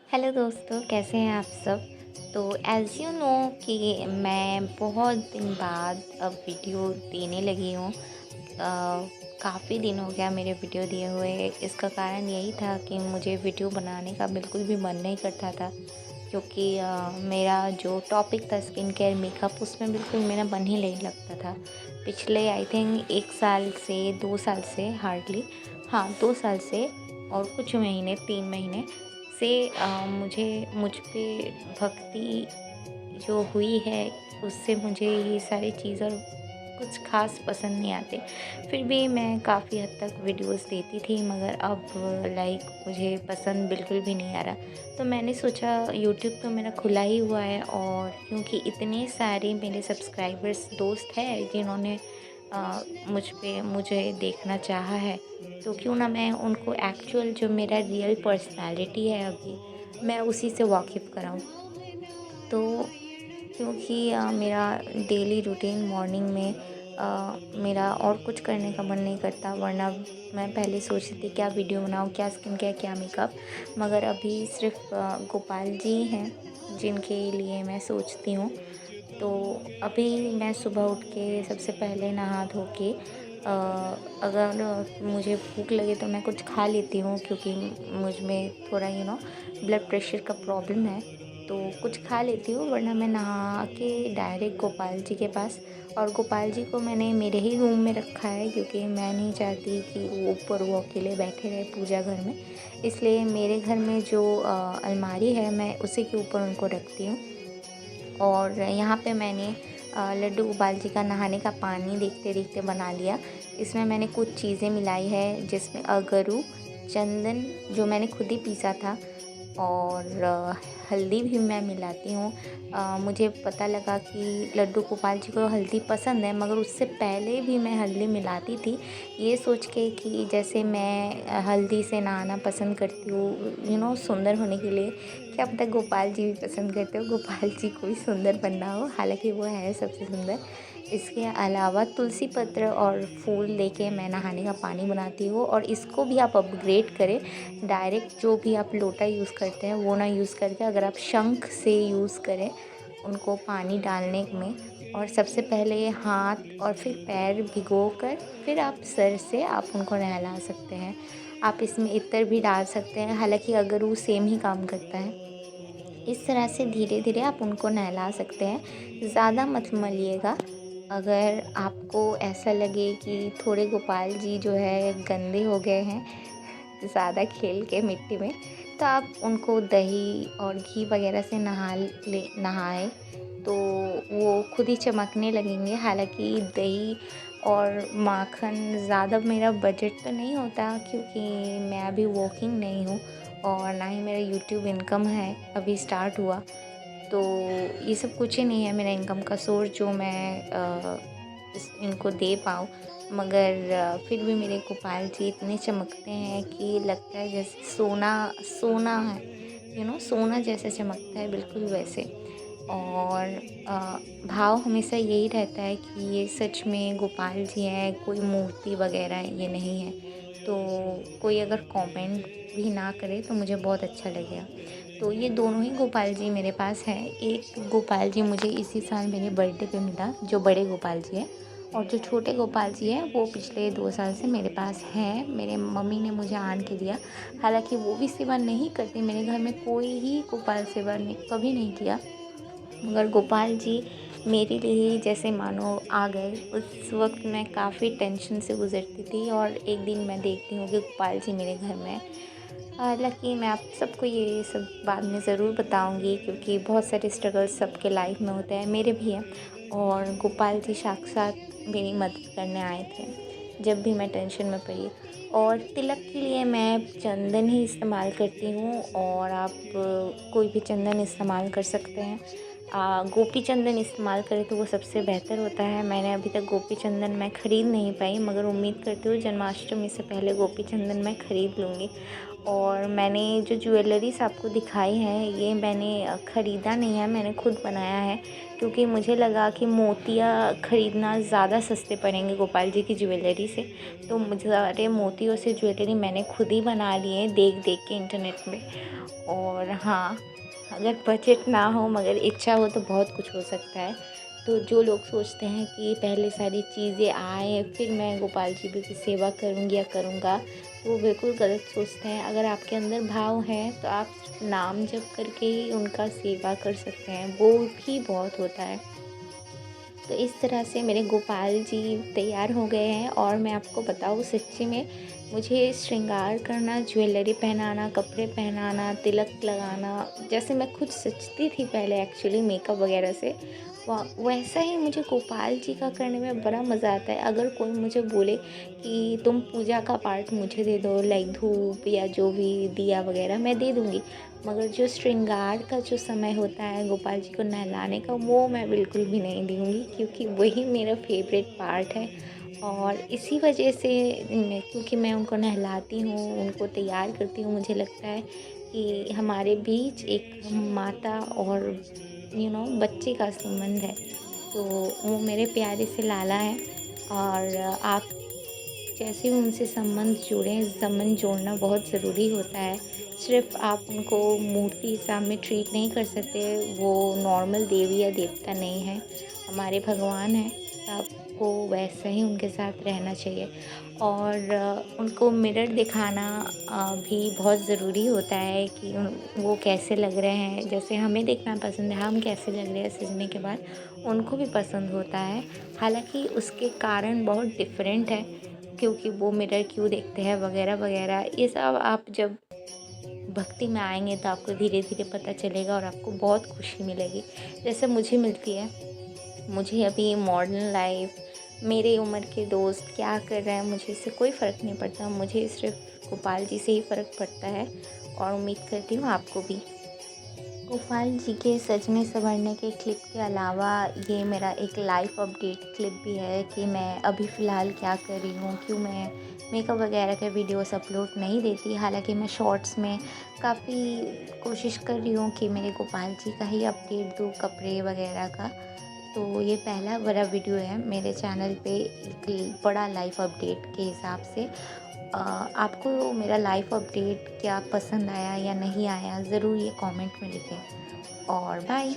Hello दोस्तों, कैसे हैं आप सब। तो एज़ यू नो कि मैं बहुत दिन बाद अब वीडियो देने लगी हूँ। काफ़ी दिन हो गया मेरे वीडियो दिए हुए। इसका कारण यही था कि मुझे वीडियो बनाने का बिल्कुल भी मन नहीं करता था, क्योंकि मेरा जो टॉपिक था स्किन केयर मेकअप, उसमें बिल्कुल मेरा मन ही नहीं लगता था। पिछले आई थिंक 1 साल से 2 साल से हार्डली, हाँ 2 साल से और कुछ महीने 3 महीने से मुझे मुझ पे भक्ति जो हुई है, उससे मुझे ये सारी चीज़ और कुछ ख़ास पसंद नहीं आते। फिर भी मैं काफ़ी हद तक वीडियोस देती थी, मगर अब लाइक मुझे पसंद बिल्कुल भी नहीं आ रहा। तो मैंने सोचा यूट्यूब तो मेरा खुला ही हुआ है, और क्योंकि इतने सारे मेरे सब्सक्राइबर्स दोस्त हैं जिन्होंने मुझे देखना चाहा है, तो क्यों ना मैं उनको एक्चुअल जो मेरा रियल पर्सनैलिटी है अभी, मैं उसी से वाकिफ़ कराऊँ। तो क्योंकि मेरा डेली रूटीन मॉर्निंग में मेरा और कुछ करने का मन नहीं करता, वरना मैं पहले सोचती थी क्या वीडियो बनाऊँ, क्या स्किन केयर, क्या मेकअप। मगर अभी सिर्फ़ गोपाल जी हैं जिनके लिए मैं सोचती हूँ। तो अभी मैं सुबह उठ के सबसे पहले नहा धो के अगर मुझे भूख लगे तो मैं कुछ खा लेती हूँ, क्योंकि मुझ में थोड़ा ब्लड प्रेशर का प्रॉब्लम है, तो कुछ खा लेती हूँ। वरना मैं नहा के डायरेक्ट गोपाल जी के पास, और गोपाल जी को मैंने मेरे ही रूम में रखा है, क्योंकि मैं नहीं चाहती कि वो ऊपर वो अकेले बैठे रहे पूजा घर में। इसलिए मेरे घर में जो अलमारी है, मैं उसी के ऊपर उनको रखती हूँ। और यहाँ पे मैंने लड्डू गोपाल जी का नहाने का पानी देखते देखते बना लिया। इसमें मैंने कुछ चीज़ें मिलाई है, जिसमें अगरू, चंदन जो मैंने खुद ही पीसा था, और हल्दी भी मैं मिलाती हूँ। मुझे पता लगा कि लड्डू गोपाल जी को हल्दी पसंद है, मगर उससे पहले भी मैं हल्दी मिलाती थी, ये सोच के कि जैसे मैं हल्दी से नहाना पसंद करती हूँ, सुंदर होने के लिए, क्या पता गोपाल जी भी पसंद करते हो, गोपाल जी को भी सुंदर बनना हो, हालाँकि वो है सबसे सुंदर। इसके अलावा तुलसी पत्र और फूल लेके मैं नहाने का पानी बनाती हूँ, और इसको भी आप अपग्रेड करें। डायरेक्ट जो भी आप लोटा यूज़ करते हैं वो ना यूज़ करके, अगर आप शंख से यूज़ करें उनको पानी डालने में, और सबसे पहले हाथ और फिर पैर भिगोकर फिर आप सर से आप उनको नहला सकते हैं। आप इसमें इत्र भी डाल सकते हैं, हालाँकि अगर वो सेम ही काम करता है। इस तरह से धीरे-धीरे आप उनको नहला सकते हैं, ज़्यादा मत मलिएगा। अगर आपको ऐसा लगे कि थोड़े गोपाल जी जो है गंदे हो गए हैं ज़्यादा खेल के मिट्टी में, तो आप उनको दही और घी वगैरह से नहाएँ, तो वो खुद ही चमकने लगेंगे। हालाँकि दही और माखन ज़्यादा मेरा बजट तो नहीं होता, क्योंकि मैं अभी वर्किंग नहीं हूँ, और ना ही मेरा यूट्यूब इनकम है, अभी स्टार्ट हुआ। तो ये सब कुछ ही नहीं है मेरा इनकम का सोर्स, जो मैं इनको दे पाऊँ। मगर फिर भी मेरे गोपाल जी इतने चमकते हैं कि लगता है जैसे सोना सोना है, सोना जैसे चमकता है, बिल्कुल वैसे। और भाव हमेशा यही रहता है कि ये सच में गोपाल जी हैं, कोई मूर्ति वगैरह ये नहीं है। तो कोई अगर कमेंट भी ना करे तो मुझे बहुत अच्छा लगेगा। तो ये दोनों ही गोपाल जी मेरे पास हैं। एक गोपाल जी मुझे इसी साल मेरे बर्थडे पे मिला, जो बड़े गोपाल जी हैं, और जो छोटे गोपाल जी हैं वो पिछले 2 साल से मेरे पास हैं। मेरे मम्मी ने मुझे आन के दिया। हालाँकि वो भी सेवा नहीं करती, मेरे घर में कोई ही गोपाल सेवा ने कभी नहीं किया। मगर गोपाल जी मेरे लिए ही जैसे मानो आ गए। उस वक़्त मैं काफ़ी टेंशन से गुज़रती थी, और एक दिन मैं देखती हूँ कि गोपाल जी मेरे घर में हैं। हालाँकि मैं आप सबको ये सब बाद में ज़रूर बताऊँगी, क्योंकि बहुत सारे स्ट्रगल्स सबके लाइफ में होते हैं, मेरे भी हैं। और गोपाल जी साक्षात मेरी मदद करने आए थे, जब भी मैं टेंशन में पड़ी। और तिलक के लिए मैं चंदन ही इस्तेमाल करती हूँ, और आप कोई भी चंदन इस्तेमाल कर सकते हैं। गोपी चंदन इस्तेमाल करें तो वो सबसे बेहतर होता है। मैंने अभी तक गोपी चंदन मैं ख़रीद नहीं पाई, मगर उम्मीद करती हूँ जन्माष्टमी से पहले गोपी चंदन मैं ख़रीद लूँगी। और मैंने जो ज्वेलरीज़ आपको दिखाई हैं ये मैंने ख़रीदा नहीं है, मैंने खुद बनाया है, क्योंकि मुझे लगा कि मोतियाँ ख़रीदना ज़्यादा सस्ते पड़ेंगे गोपाल जी की ज्वेलरी से। तो मुझे सारे मोतियों से ज्वेलरी मैंने खुद ही बना ली है देख देख के इंटरनेट में। और हाँ, अगर बजट ना हो मगर इच्छा हो तो बहुत कुछ हो सकता है। तो जो लोग सोचते हैं कि पहले सारी चीज़ें आएँ फिर मैं गोपाल जी की सेवा करूँगी या करूँगा, तो वो बिल्कुल गलत सोचते हैं। अगर आपके अंदर भाव है तो आप नाम जप करके ही उनका सेवा कर सकते हैं, वो भी बहुत होता है। तो इस तरह से मेरे गोपाल जी तैयार हो गए हैं। और मैं आपको बताऊँ, सच्ची में मुझे श्रृंगार करना, ज्वेलरी पहनाना, कपड़े पहनाना, तिलक लगाना, जैसे मैं खुद सजती थी पहले एक्चुअली मेकअप वगैरह से, वैसा ही मुझे गोपाल जी का करने में बड़ा मज़ा आता है। अगर कोई मुझे बोले कि तुम पूजा का पार्ट मुझे दे दो, लाइक धूप या जो भी दिया वगैरह, मैं दे दूँगी। मगर जो श्रृंगार का जो समय होता है गोपाल जी को नहलाने का, वो मैं बिल्कुल भी नहीं दूँगी, क्योंकि वही मेरा फेवरेट पार्ट है। और इसी वजह से क्योंकि मैं उनको नहलाती हूँ, उनको तैयार करती हूँ, मुझे लगता है कि हमारे बीच एक माता और बच्चे का संबंध है। तो वो मेरे प्यारे से लाला हैं। और आप जैसे ही उनसे संबंध जोड़ना बहुत ज़रूरी होता है। सिर्फ़ आप उनको मूर्ति सामने ट्रीट नहीं कर सकते, वो नॉर्मल देवी या देवता नहीं है, हमारे भगवान हैं। तो आपको वैसे ही उनके साथ रहना चाहिए। और उनको मिरर दिखाना भी बहुत ज़रूरी होता है कि वो कैसे लग रहे हैं। जैसे हमें देखना पसंद है, हम कैसे लग रहे हैं सजने के बाद, उनको भी पसंद होता है। हालाँकि उसके कारण बहुत डिफरेंट है, क्योंकि वो मिरर क्यों देखते हैं वगैरह वगैरह, ये सब आप जब भक्ति में आएंगे तो आपको धीरे धीरे पता चलेगा और आपको बहुत खुशी मिलेगी, जैसे मुझे मिलती है। मुझे अभी मॉडर्न लाइफ, मेरे उम्र के दोस्त क्या कर रहे हैं, मुझे इससे कोई फ़र्क नहीं पड़ता। मुझे सिर्फ गोपाल जी से ही फ़र्क पड़ता है। और उम्मीद करती हूँ आपको भी। गोपाल जी के सजने संवरने के क्लिप के अलावा ये मेरा एक लाइफ अपडेट क्लिप भी है कि मैं अभी फ़िलहाल क्या कर रही हूँ, क्यों मैं मेकअप वगैरह के वीडियोस अपलोड नहीं देती। हालांकि मैं शॉर्ट्स में काफ़ी कोशिश कर रही हूँ कि मेरे गोपाल जी का ही अपडेट दूँ, कपड़े वगैरह का। तो ये पहला बड़ा वीडियो है मेरे चैनल पे, एक बड़ा लाइफ अपडेट के हिसाब से। आपको मेरा लाइफ अपडेट क्या पसंद आया या नहीं आया, ज़रूर ये कमेंट में लिखें। और बाय।